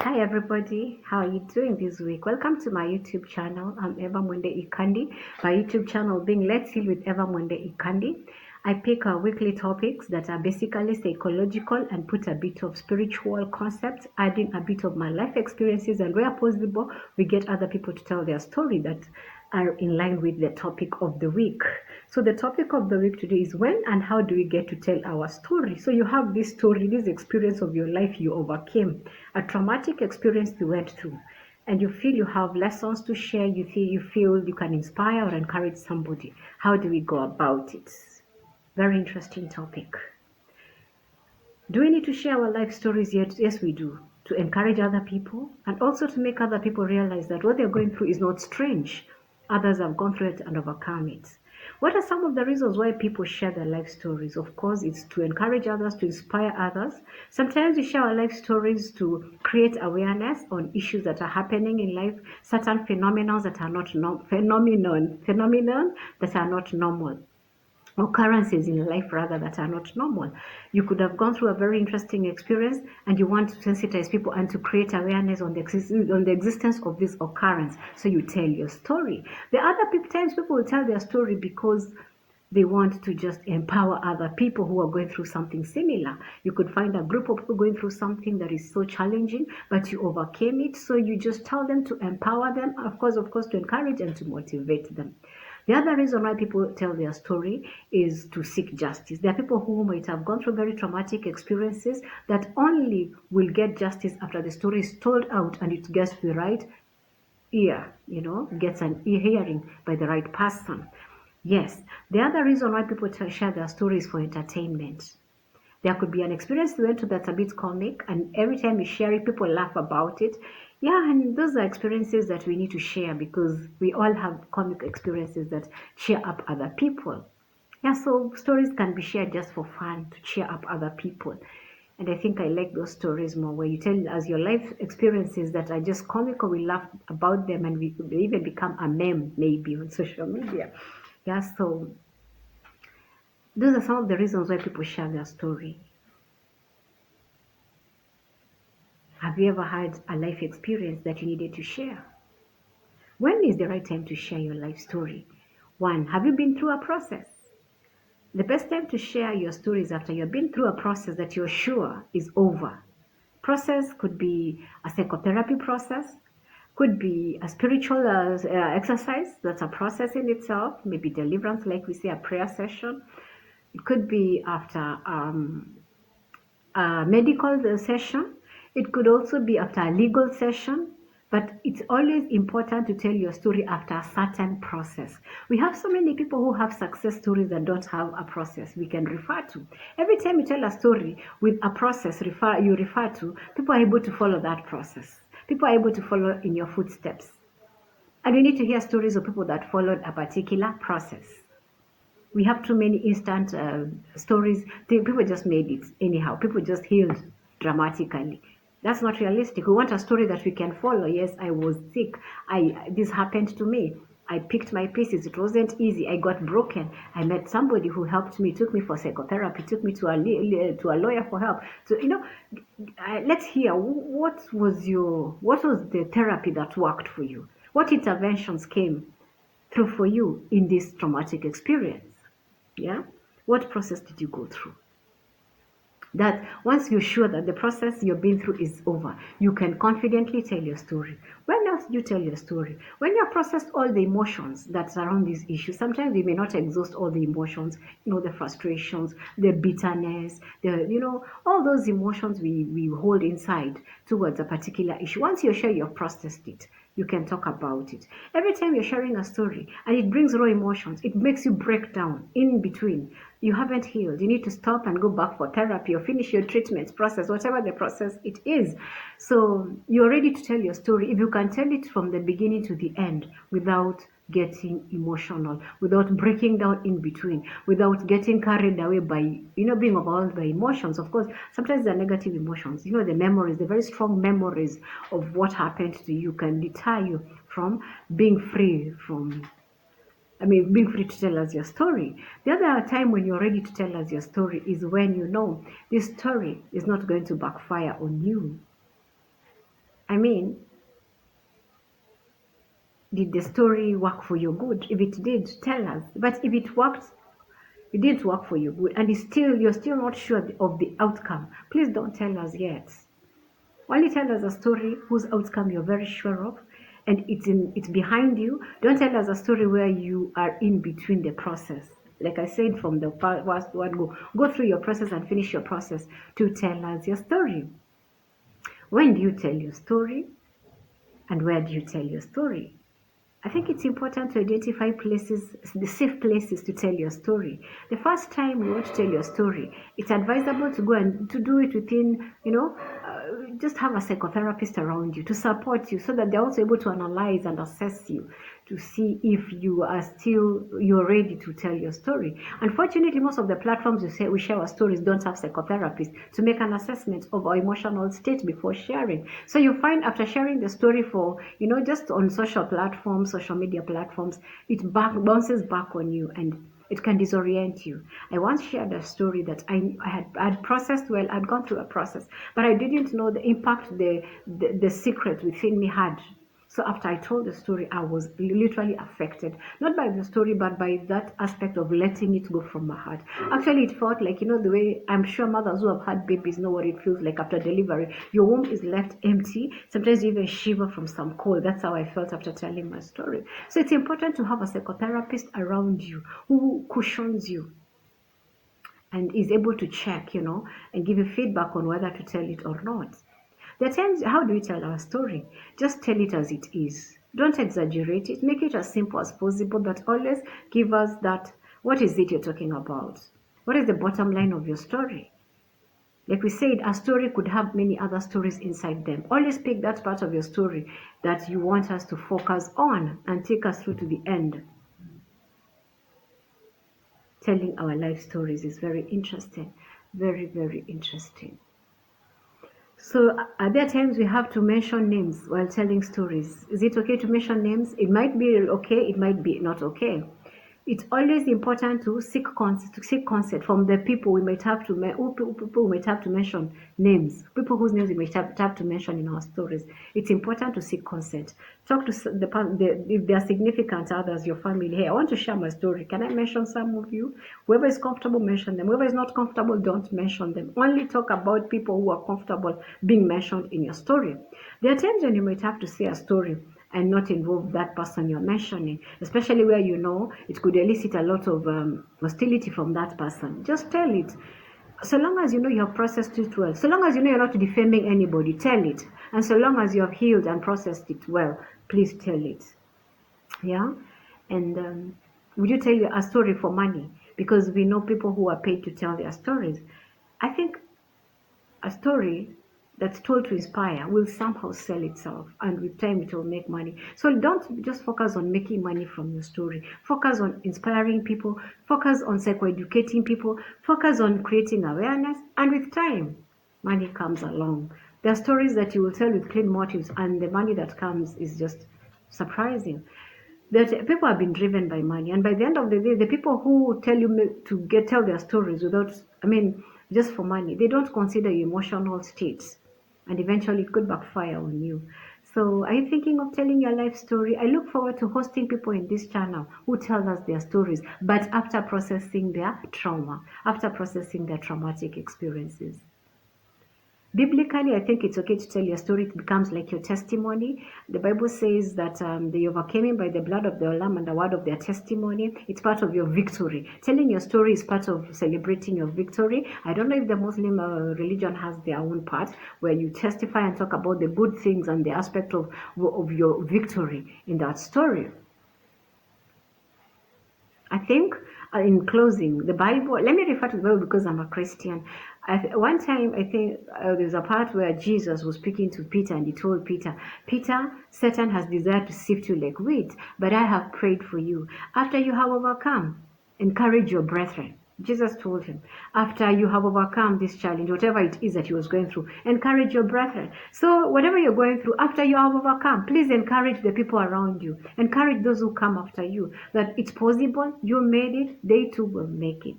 Hi everybody, how are you doing this week? Welcome to my YouTube channel. I'm Evermwende Ikandi. My YouTube channel being Let's Heal with Evermwende Ikandi. I pick weekly topics that are basically psychological and put a bit of spiritual concepts, adding a bit of my life experiences, and where possible, we get other people to tell their story that are in line with the topic of the week. So the topic of the week today is when and how do we get to tell our story? So you have this story, this experience of your life you overcame, a traumatic experience you went through, and you feel you have lessons to share, you feel you can inspire or encourage somebody. How do we go about it? Very interesting topic. Do we need to share our life stories yet? Yes, we do. To encourage other people and also to make other people realize that what they're going through is not strange. Others have gone through it and overcome it. What are some of the reasons why people share their life stories? Of course, it's to encourage others, to inspire others. Sometimes we share our life stories to create awareness on issues that are happening in life, certain phenomena that are not phenomenon that are not normal, occurrences in life rather that are not normal. You could have gone through a very interesting experience and you want to sensitize people and to create awareness on the existence of this occurrence. So you tell your story. The other times people will tell their story because they want to just empower other people who are going through something similar. You could find a group of people going through something that is so challenging, but you overcame it. So you just tell them to empower them, of course, to encourage and to motivate them. The other reason why people tell their story is to seek justice. There are people who might have gone through very traumatic experiences that only will get justice after the story is told out and it gets to the right ear, gets an ear hearing by the right person. Yes, the other reason why people share their stories for entertainment. There could be an experience you went to that's a bit comic, and every time you share it, people laugh about it. Yeah, and those are experiences that we need to share because we all have comic experiences that cheer up other people. Yeah, so stories can be shared just for fun to cheer up other people. And I think I like those stories more where you tell us your life experiences that are just comical, we laugh about them, and we even become a meme maybe on social media. Yeah, so those are some of the reasons why people share their story. Have you ever had a life experience that you needed to share? When is the right time to share your life story? One, have you been through a process? The best time to share your story is after you've been through a process that you're sure is over. Process could be a psychotherapy process, could be a spiritual exercise, that's a process in itself, maybe deliverance, like we say, a prayer session. It could be after a medical session. It could also be after a legal session, but it's always important to tell your story after a certain process. We have so many people who have success stories that don't have a process we can refer to. Every time you tell a story with a process you refer to, people are able to follow that process. People are able to follow in your footsteps. And we need to hear stories of people that followed a particular process. We have too many instant stories. People just made it anyhow. People just healed dramatically. That's not realistic. We want a story that we can follow. Yes, I was sick. This happened to me. I picked my pieces. It wasn't easy. I got broken. I met somebody who helped me, took me for psychotherapy, took me to a lawyer for help. So let's hear what was the therapy that worked for you? What interventions came through for you in this traumatic experience? Yeah, what process did you go through? That once you're sure that the process you've been through is over, you can confidently tell your story. When else do you tell your story? When you've processed all the emotions that surround these issues. Sometimes we may not exhaust all the emotions, the frustrations, the bitterness, all those emotions we hold inside towards a particular issue. Once you're sure you've processed it, you can talk about it. Every time you're sharing a story and it brings raw emotions, it makes you break down in between. You haven't healed. You need to stop and go back for therapy or finish your treatment process, whatever the process it is. So you're ready to tell your story. If you can tell it from the beginning to the end without getting emotional, without breaking down in between, without getting carried away by, being overwhelmed by emotions. Of course, sometimes they're negative emotions. The memories, the very strong memories of what happened to you can deter you from being free being free to tell us your story. The other time when you're ready to tell us your story is when you know this story is not going to backfire on you. I mean, did the story work for your good? If it did, tell us. But if it didn't work for your good, and you're still not sure of the outcome, please don't tell us yet. Only tell us a story whose outcome you're very sure of, and it's behind you. Don't tell us a story where you are in between the process. Like I said from the first word, go through your process and finish your process to tell us your story. When do you tell your story, and where do you tell your story? I think it's important to identify places, the safe places to tell your story. The first time you want to tell your story, it's advisable to go and to do it within, just have a psychotherapist around you to support you so that they're also able to analyze and assess you to see if you're ready to tell your story. Unfortunately, most of the platforms we share our stories don't have psychotherapists to make an assessment of our emotional state before sharing. So you find after sharing the story for, just on social platforms, social media platforms, it bounces back on you and it can disorient you. I once shared a story that I had processed well. I'd gone through a process, but I didn't know the impact the secret within me had. So after I told the story, I was literally affected, not by the story, but by that aspect of letting it go from my heart. Actually, it felt like, the way I'm sure mothers who have had babies know what it feels like after delivery. Your womb is left empty. Sometimes you even shiver from some cold. That's how I felt after telling my story. So it's important to have a psychotherapist around you who cushions you and is able to check, and give you feedback on whether to tell it or not. There are times, how do we tell our story? Just tell it as it is. Don't exaggerate it. Make it as simple as possible, but always give us that, what is it you're talking about? What is the bottom line of your story? Like we said, a story could have many other stories inside them. Always pick that part of your story that you want us to focus on and take us through to the end. Telling our life stories is very interesting. Very, very interesting. So are there times we have to mention names while telling stories? Is it okay to mention names? It might be okay, it might be not okay. It's always important to seek consent from the people we might have to mention names, people whose names we might have to mention in our stories. It's important to seek consent. Talk to if they are significant others, your family. Hey, I want to share my story. Can I mention some of you? Whoever is comfortable, mention them. Whoever is not comfortable, don't mention them. Only talk about people who are comfortable being mentioned in your story. There are times when you might have to say a story and not involve that person you're mentioning, especially where it could elicit a lot of hostility from that person. Just tell it. So long as you have processed it well, so long as you're not defaming anybody, tell it. And so long as you have healed and processed it well, please tell it. Yeah? And would you tell a story for money? Because we know people who are paid to tell their stories. I think a story that's told to inspire will somehow sell itself, and with time it will make money. So don't just focus on making money from your story. Focus on inspiring people, focus on psychoeducating people, focus on creating awareness, and with time money comes along. There are stories that you will tell with clean motives, and the money that comes is just surprising. That people have been driven by money, and by the end of the day, the people who tell you to tell their stories just for money, they don't consider your emotional states, and eventually it could backfire on you. So are you thinking of telling your life story? I look forward to hosting people in this channel who tell us their stories, but after processing their trauma, after processing their traumatic experiences. Biblically, I think it's okay to tell your story. It becomes like your testimony. The Bible says that they overcame him by the blood of the Lamb and the word of their testimony. It's part of your victory. Telling your story is part of celebrating your victory. I don't know if the Muslim religion has their own part where you testify and talk about the good things and the aspect of your victory in that story. I think in closing, the Bible, let me refer to the Bible because I'm a Christian. One time, I think there's a part where Jesus was speaking to Peter and he told Peter, Peter, Satan has desired to sift you like wheat, but I have prayed for you. After you have overcome, encourage your brethren. Jesus told him, after you have overcome this challenge, whatever it is that he was going through, encourage your brethren. So whatever you're going through, after you have overcome, please encourage the people around you. Encourage those who come after you, that it's possible, you made it, they too will make it.